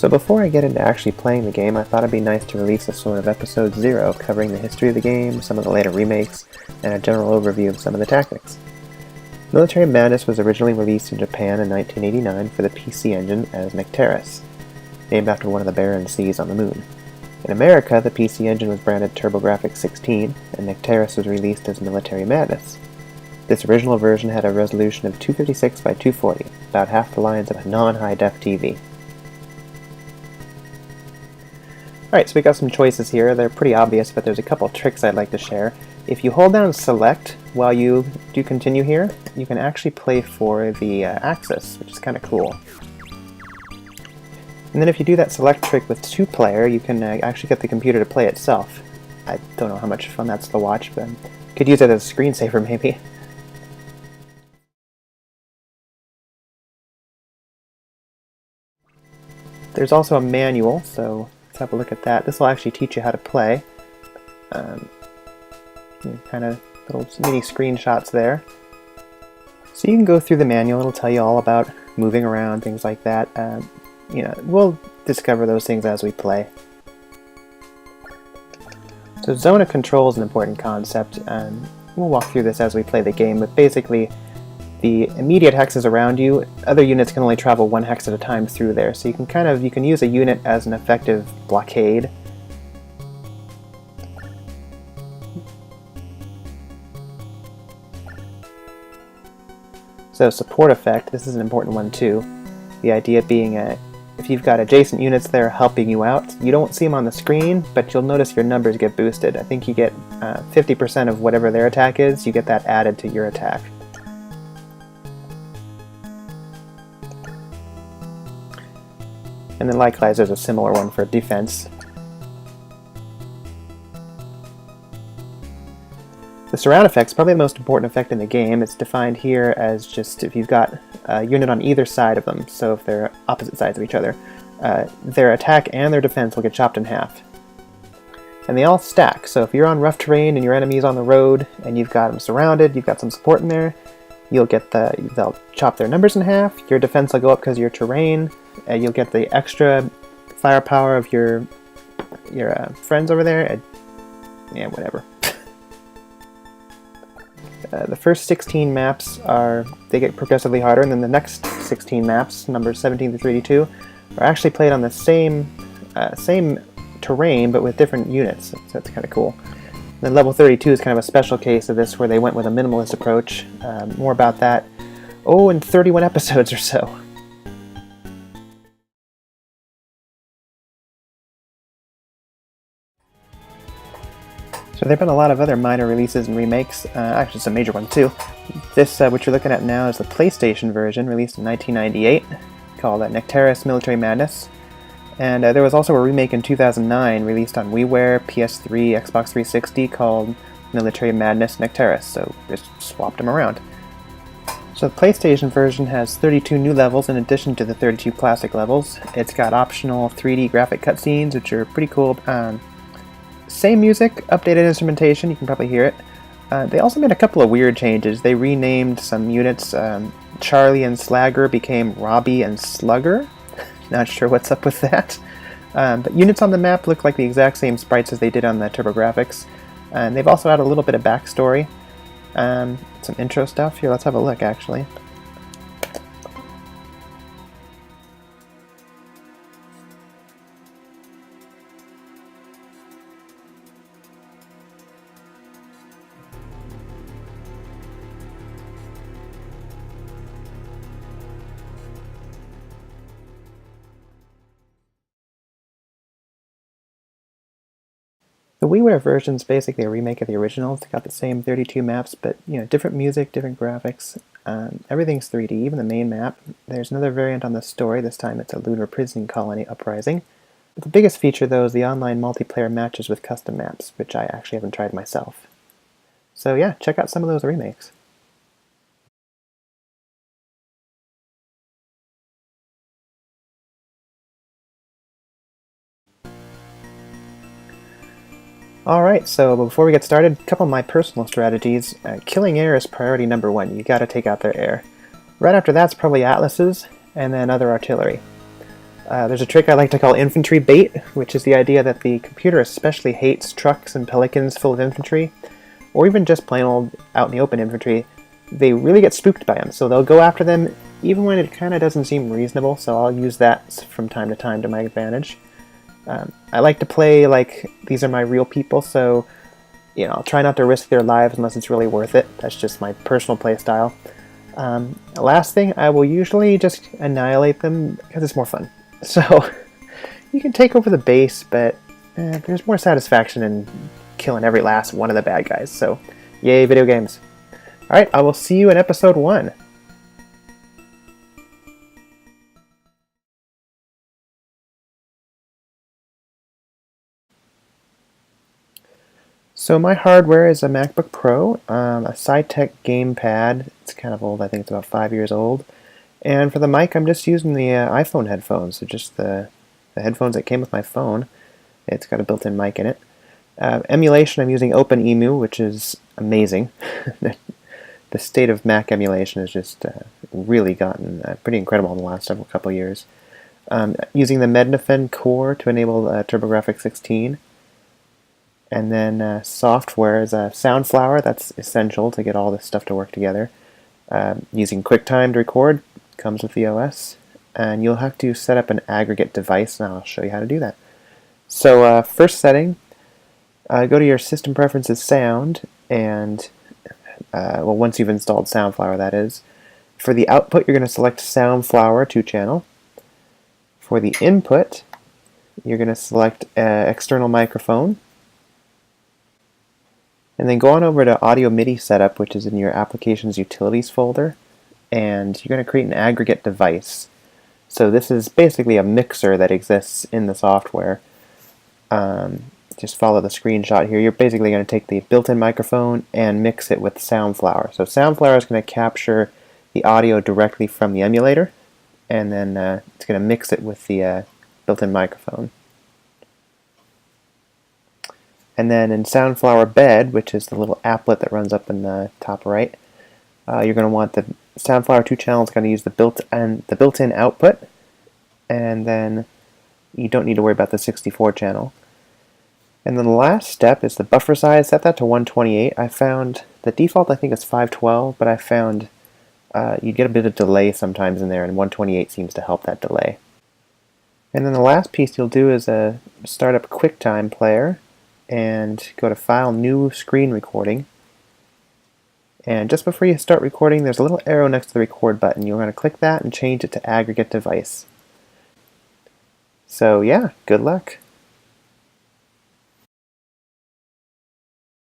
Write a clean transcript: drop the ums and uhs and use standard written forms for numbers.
So before I get into actually playing the game, I thought it'd be nice to release a sort of episode 0 covering the history of the game, some of the later remakes, and a general overview of some of the tactics. Military Madness was originally released in Japan in 1989 for the PC Engine as Nectaris, named after one of the barren seas on the moon. In America, the PC Engine was branded TurboGrafx 16, and Nectaris was released as Military Madness. This original version had a resolution of 256 by 240, about half the lines of a non-high-def TV. Alright, so we got some choices here. They're pretty obvious, but there's a couple tricks I'd like to share. If you hold down Select while you do continue here, you can actually play for the axis, which is kind of cool. And then if you do that select trick with 2-player, you can actually get the computer to play itself. I don't know how much fun that's to watch, but you could use it as a screensaver maybe. There's also a manual, so let's have a look at that. This will actually teach you how to play. Kind of little mini screenshots there. So you can go through the manual. It'll tell you all about moving around, things like that. We'll discover those things as we play. So zone of control is an important concept, and we'll walk through this as we play the game, but basically the immediate hexes around you, other units can only travel 1 hex at a time through there, so you can use a unit as an effective blockade. So support effect, this is an important one too. The idea being if you've got adjacent units there helping you out, you don't see them on the screen, but you'll notice your numbers get boosted. I think you get 50% of whatever their attack is, you get that added to your attack. And then likewise there's a similar one for defense. The surround effect is probably the most important effect in the game. It's defined here as just if you've got a unit on either side of them, so if they're opposite sides of each other, their attack and their defense will get chopped in half. And they all stack, so if you're on rough terrain and your enemy's on the road and you've got them surrounded, you've got some support in there, they'll chop their numbers in half, your defense will go up because of your terrain, you'll get the extra firepower of your friends over there, and yeah, whatever. The first 16 maps they get progressively harder, and then the next 16 maps, numbers 17 to 32, are actually played on the same terrain but with different units, so that's kind of cool. And then level 32 is kind of a special case of this, where they went with a minimalist approach. More about that, in 31 episodes or so. So there have been a lot of other minor releases and remakes, actually some major ones too. This, which you're looking at now, is the PlayStation version, released in 1998, called Nectaris Military Madness. And there was also a remake in 2009, released on WiiWare, PS3, Xbox 360, called Military Madness Nectaris, so just swapped them around. So the PlayStation version has 32 new levels in addition to the 32 classic levels. It's got optional 3D graphic cutscenes, which are pretty cool. Same music, updated instrumentation, you can probably hear it. They also made a couple of weird changes. They renamed some units. Charlie and Slagger became Robbie and Slugger. Not sure what's up with that. But units on the map look like the exact same sprites as they did on the TurboGrafx. And they've also had a little bit of backstory. Some intro stuff. Here, let's have a look actually. The WiiWare version is basically a remake of the original. It's got the same 32 maps, but different music, different graphics. Everything's 3D, even the main map. There's another variant on the story. This time it's a lunar prison colony uprising. But the biggest feature, though, is the online multiplayer matches with custom maps, which I actually haven't tried myself. So yeah, check out some of those remakes. Alright, so before we get started, a couple of my personal strategies. Killing air is priority number 1. You gotta take out their air. Right after that's probably atlases, and then other artillery. There's a trick I like to call infantry bait, which is the idea that the computer especially hates trucks and pelicans full of infantry, or even just plain old out in the open infantry. They really get spooked by them, so they'll go after them even when it kind of doesn't seem reasonable, so I'll use that from time to time to my advantage. I like to play like these are my real people, so I'll try not to risk their lives unless it's really worth it. That's just my personal play style. Last thing, I will usually just annihilate them because it's more fun. So you can take over the base, but there's more satisfaction in killing every last one of the bad guys. So yay, video games. Alright, I will see you in episode 1. So my hardware is a MacBook Pro, a SciTech gamepad. It's kind of old, I think it's about 5 years old. And for the mic, I'm just using the iPhone headphones, so just the headphones that came with my phone. It's got a built-in mic in it. Emulation, I'm using OpenEmu, which is amazing. The state of Mac emulation has just really gotten pretty incredible in the last couple years. Using the Mednafen core to enable TurboGrafx 16. And then software is Soundflower. That's essential to get all this stuff to work together. Using QuickTime to record, comes with the OS. And you'll have to set up an aggregate device, and I'll show you how to do that. So first setting, go to your System Preferences Sound, and well, once you've installed Soundflower, that is. For the output, you're going to select Soundflower 2-channel. For the input, you're going to select external microphone. And then go on over to Audio MIDI Setup, which is in your Applications Utilities folder, and you're going to create an aggregate device. So this is basically a mixer that exists in the software. Just follow the screenshot here. You're basically going to take the built-in microphone and mix it with Soundflower. So Soundflower is going to capture the audio directly from the emulator, and then it's going to mix it with the built-in microphone. And then in Soundflower Bed, which is the little applet that runs up in the top right, you're going to want the Soundflower 2-channel is going to use the built-in output, and then you don't need to worry about the 64-channel. And then the last step is the buffer size. Set that to 128. I found the default I think is 512, but I found you get a bit of delay sometimes in there, and 128 seems to help that delay. And then the last piece you'll do is start up QuickTime Player and go to File, New Screen Recording. And just before you start recording, there's a little arrow next to the record button. You're going to click that and change it to Aggregate Device. So yeah, good luck.